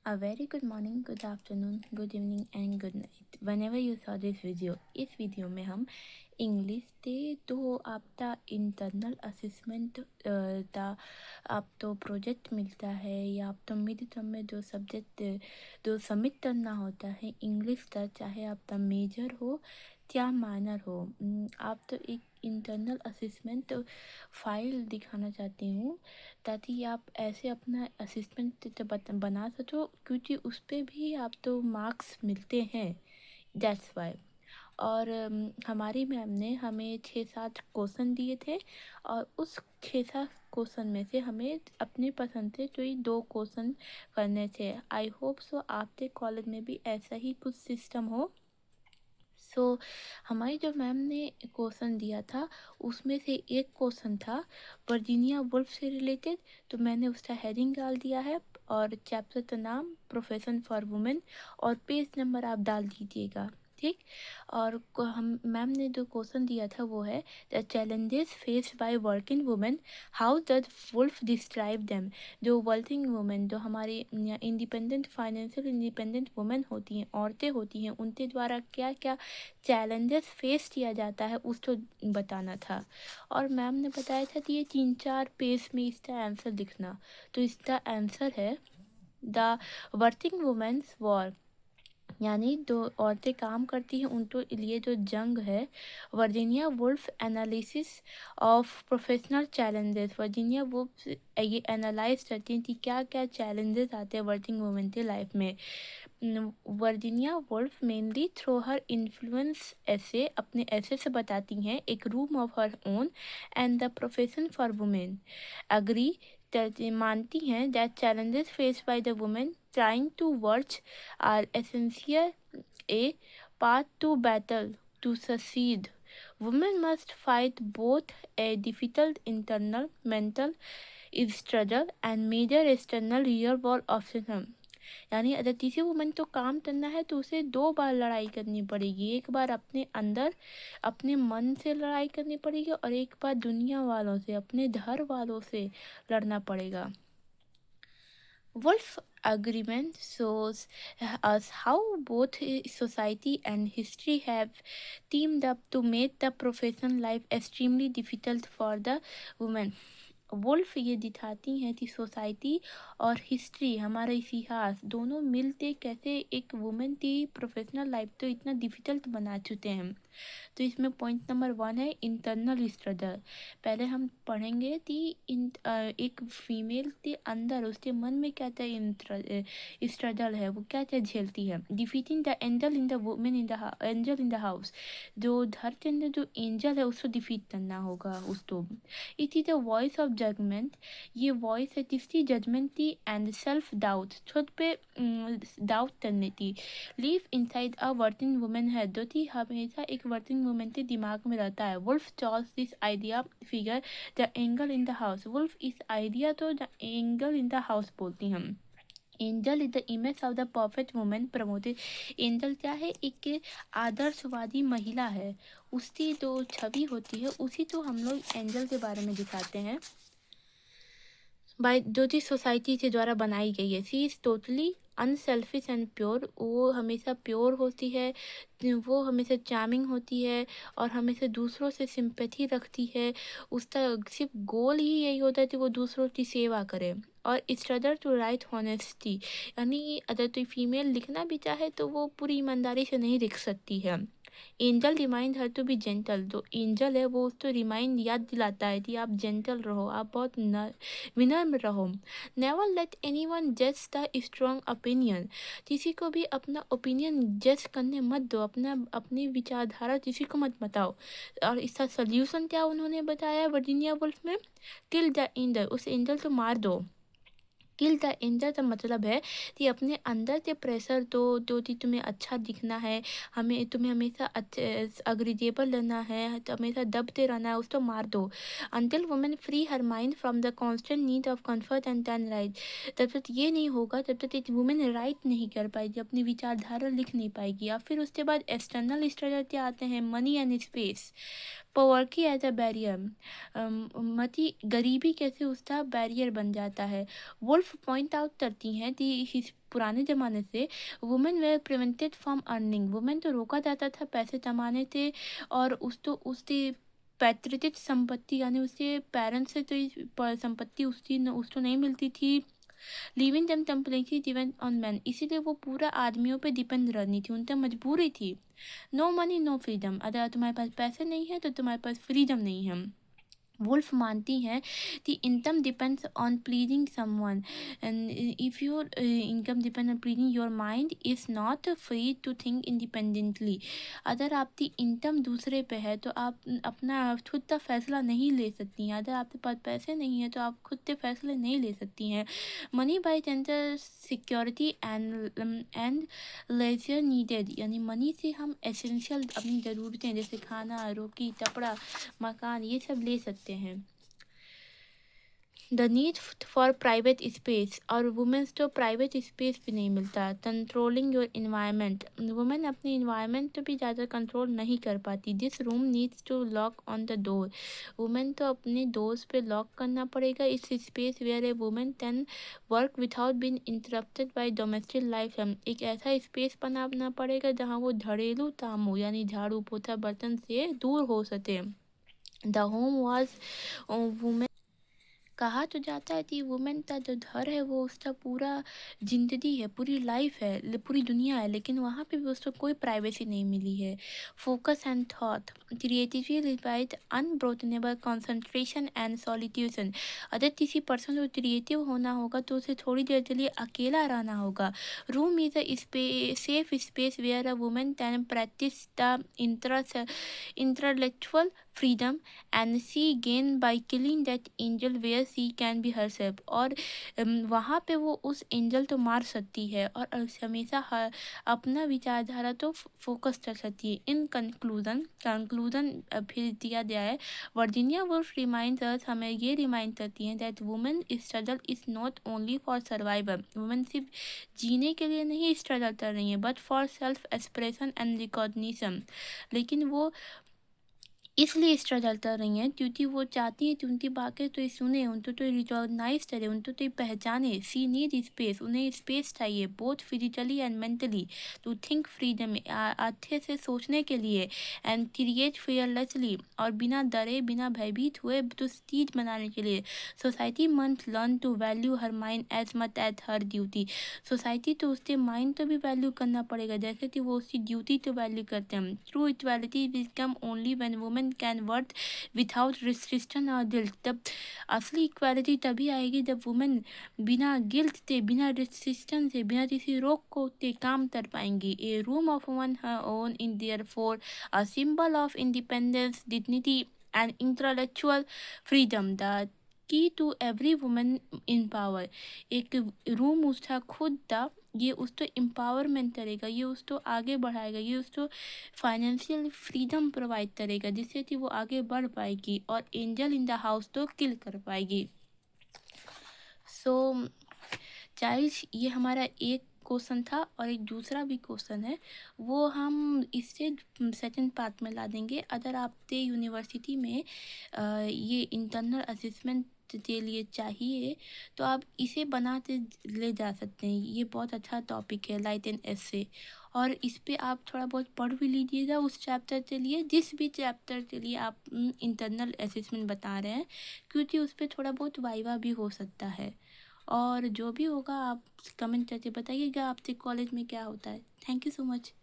A very good morning, good afternoon, good evening and good night. Whenever you saw this video, इस video में हम English ते तो आपका इंटरनल असेसमेंट दा आप तो प्रोजेक्ट मिलता है या आप तो मिड टर्म में जो सब्जेक्ट जो सबमिट करना होता है इंग्लिश का, चाहे आपका मेजर हो या माइनर हो, आप तो एक इंटरनल असेसमेंट फाइल दिखाना चाहती हूँ ताकि आप ऐसे अपना असेसमेंट बना सको, क्योंकि उस पर भी आप तो मार्क्स मिलते हैं। That's why. और हमारी मैम ने हमें 6-7 क्वेश्चन दिए थे और उस 6-7 क्वेश्चन में से हमें अपनी पसंद से कोई 2 क्वेश्चन करने थे। आई होप सो आपके कॉलेज में भी ऐसा ही कुछ सिस्टम हो। हमारी जो मैम ने क्वेश्चन दिया था उसमें से एक क्वेश्चन था वर्जीनिया वुल्फ से रिलेटेड, तो मैंने उसका हेडिंग डाल दिया है और चैप्टर का नाम प्रोफेशन फॉर वुमेन और पेज नंबर आप डाल दीजिएगा, ठीक। और हम मैम ने जो क्वेश्चन दिया था वो है the challenges faced by working women, how does Woolf describe them. जो वर्किंग वुमेन, जो हमारी इंडिपेंडेंट फाइनेंशियल इंडिपेंडेंट वुमेन होती हैं, औरतें होती हैं, उनके द्वारा क्या क्या चैलेंजेस फेस किया जाता है उसको बताना था। और मैम ने बताया था कि ये 3-4 पेज में इसका आंसर लिखना। तो इसका आंसर है द वर्किंग वुमेन्स वॉर, यानी जो औरतें काम करती हैं उनके लिए जो जंग है। Virginia Woolf analysis of professional challenges, Virginia Woolf ये एनालाइज करती हैं कि क्या क्या चैलेंजेस आते हैं वर्किंग वुमेन की लाइफ में। वर्जीनिया वुल्फ मेनली थ्रू हर इन्फ्लुएंस ऐसे अपने ऐसे से बताती हैं एक room of her own and the profession for women agree मानती हैं that challenges face by the women trying to work are essential a path to battle to succeed. Women must fight both a difficult internal mental struggle and major external real world obstacle. यानी अगर किसी women को काम करना है तो उसे 2 बार लड़ाई करनी पड़ेगी। एक बार अपने अंदर अपने मन से लड़ाई करनी पड़ेगी और एक बार दुनिया वालों से, अपने घर वालों से लड़ना पड़ेगा। Wolf agreement shows us how both society and history have teamed up to make the professional life extremely difficult for the women. Woolf ये दिखाती हैं कि सोसाइटी और हिस्ट्री, हमारा इतिहास, दोनों मिलते कैसे एक वुमेन की प्रोफेशनल लाइफ तो इतना डिफ़िकल्ट बना चुके हैं। तो इसमें पॉइंट नंबर 1 है इंटरनल स्ट्रगल। पहले हम पढ़ेंगे कि एक फीमेल के अंदर उसके मन में क्या क्या स्ट्रगल है, वो क्या क्या झेलती है। Defeating the angel in the women in the angel in the house, जो घर के अंदर जो एंजल है उसको डिफीट करना होगा उसको। It is the voice of judgment, ये वॉइस है किसकी, जजमेंट की एंड सेल्फ डाउट, खुद पे डाउट करने की। Live inside a working women है, जो कि हमेशा एक वर्किंग वुमेन के दिमाग में रहता है। Woolf chose this idea figure the angel in the house, Woolf इस आइडिया तो the angel in the house बोलती हम। Angel is the image of the perfect women promoted. Angel क्या है, एक आदर्शवादी महिला है, उसकी जो छवि होती है उसी तो हम लोग एंजल के बारे में दिखाते हैं। बाय जो चीज़ सोसाइटी के द्वारा बनाई गई है। She is totally unselfish and pure, वो हमेशा प्योर होती है, वो हमेशा चार्मिंग होती है और हमेशा दूसरों से सिंपैथी रखती है। उसका सिर्फ गोल ही यही होता है कि वो दूसरों की सेवा करे। और स्ट्रगल टू राइट हॉनेस्टी, यानी अगर कोई फीमेल लिखना भी चाहे तो वो पूरी ईमानदारी से नहीं लिख सकती है। Angel remind her to be gentle, जो एंजल है वो उसको रिमाइंड याद दिलाता है कि आप जेंटल रहो, आप बहुत विनम्र रहो। नेवर लेट एनी वन जज द स्ट्रॉन्ग ओपिनियन, किसी को भी अपना ओपिनियन जज करने मत दो, अपनी विचारधारा किसी को मत बताओ। और इसका सोल्यूशन क्या उन्होंने बताया वर्जीनिया वुल्फ में, किल द एंजल, उस एंजल को मार दो। किल द एंजल का मतलब है कि अपने अंदर के प्रेशर तो जो कि तुम्हें अच्छा दिखना है, तुम्हें हमेशा अग्रीजेबल रहना है, तो हमेशा दबते रहना है, उसको मार दो। Until women free her mind from the constant need of comfort and turn right, तब तक ये नहीं होगा, तब तक एक वुमेन राइट नहीं कर पाएगी, अपनी विचारधारा लिख नहीं पाएगी। या फिर उसके बाद एक्सटर्नल स्ट्रगल क्या आते हैं, money and space. Poverty as a barrier, मती गरीबी कैसे उसका बैरियर बन जाता है। वुल्फ पॉइंट आउट करती हैं कि इस पुराने ज़माने से women were prevented from earning, women तो रोका जाता था पैसे कमाने से, और उसकी पैतृक संपत्ति यानी उसके पेरेंट्स से तो संपत्ति उसको नहीं मिलती थी। Living them templately depend on man, इसीलिए वो पूरा आदमियों पे डिपेंड रहनी थी, उन तक मजबूरी थी। नो मनी नो फ्रीडम, अगर तुम्हारे पास पैसे नहीं है तो तुम्हारे पास फ्रीडम नहीं है। वुल्फ मानती हैं कि income depends on pleasing someone, and if your income depend on pleasing your mind is not free to think independently. अगर आपकी इनकम दूसरे पे है तो आप अपना खुद का फैसला नहीं ले सकती हैं। अगर आपके पास पैसे नहीं है तो आप खुद के फैसले नहीं ले सकती हैं। Money by tender security and leisure needed, यानी मनी से हम एसेंशियल अपनी ज़रूरतें जैसे खाना, रोटी, कपड़ा, मकान, ये सब ले सकते हैं। The need for private space, और वुमेन्स को प्राइवेट स्पेस भी नहीं मिलता। कंट्रोलिंग योर इन्वायरमेंट, वुमेन अपनी इन्वायरमेंट को भी ज़्यादा कंट्रोल नहीं कर पाती। This room needs to lock on the door, women तो अपने डोर्स पे लॉक करना पड़ेगा। इस space where a women can work without being interrupted by domestic life, एक ऐसा स्पेस बनाना पड़ेगा जहाँ वो घरेलू कामों यानी झाड़ू पोछा बर्तन से दूर हो सके। द होम वॉज वुमेन, कहा तो जाता है कि वुमेन का जो घर है वो उसका पूरा जिंदगी है, पूरी लाइफ है, पूरी दुनिया है, लेकिन वहाँ पे भी उसको कोई प्राइवेसी नहीं मिली है। Focus and thought, creativity required unbreakable concentration and solitude, अगर किसी पर्सन को क्रिएटिव होना होगा तो उसे थोड़ी देर के लिए अकेला रहना होगा। Room is a safe space where a women can practise the intellectual freedom and she gain by killing that angel where she can be herself, और वहाँ पे वो उस एंजल तो मार सकती है और हमेशा अपना विचारधारा तो फोकस कर सकती है। इन कंक्लूजन फिर दिया गया है, वर्जीनिया वुल्फ रिमाइंड्स अस, हमें ये रिमाइंड करती हैं that women struggle is not only for survival, women सिर्फ जीने के लिए नहीं स्ट्रगल कर रही है but for self expression and recognition, लेकिन वो इसलिए स्ट्रगल कर रही हैं क्योंकि वो चाहती हैं कि उनकी बातें तो सुने, उनको तो रिकॉग्नाइज करे, उनको तो पहचाने। सी नीड स्पेस, उन्हें स्पेस चाहिए both physically and mentally to think freedom, अच्छे से सोचने के लिए, एंड क्रिएट फियरलेसली, और बिना डरे बिना भयभीत हुए तो चीज बनाने के लिए। Society must learn to value her mind as much as her duty, society तो उसके माइंड तो भी वैल्यू करना पड़ेगा जैसे कि वो उसकी ड्यूटी तो वैल्यू करते हैं। True equality will come only when women can work without restriction और गिल्ट, तब असली इक्वालिटी तभी आएगी जब वुमेन बिना गिल्ट से, बिना रिस्ट्रिक्शन से, बिना किसी रोक को के काम कर पाएंगी। A room of one her own in there for a symbol of independence, dignity and intellectual freedom, the key to every women in power, एक रूम उसका खुद था, ये उसको एम्पावरमेंट करेगा, ये उसको आगे बढ़ाएगा, ये उसको फाइनेंशियल फ्रीडम प्रोवाइड करेगा जिससे कि वो आगे बढ़ पाएगी और एंजल इन द हाउस तो किल कर पाएगी। सो चाइल्ड, ये हमारा एक क्वेश्चन था और एक दूसरा भी क्वेश्चन है, वो हम इससे सेकंड पार्ट में ला देंगे। अगर आपके यूनिवर्सिटी में ये इंटरनल असेसमेंट के लिए चाहिए तो आप इसे बना के ले जा सकते हैं। ये बहुत अच्छा टॉपिक है, लाइट एंड एसे, और इस पे आप थोड़ा बहुत पढ़ भी लीजिएगा उस चैप्टर के लिए, जिस भी चैप्टर के लिए आप इंटरनल असेसमेंट बता रहे हैं, क्योंकि उस पर थोड़ा बहुत वाइवा भी हो सकता है। और जो भी होगा आप कमेंट करके बताइएगा आपके कॉलेज में क्या होता है। Thank you so much.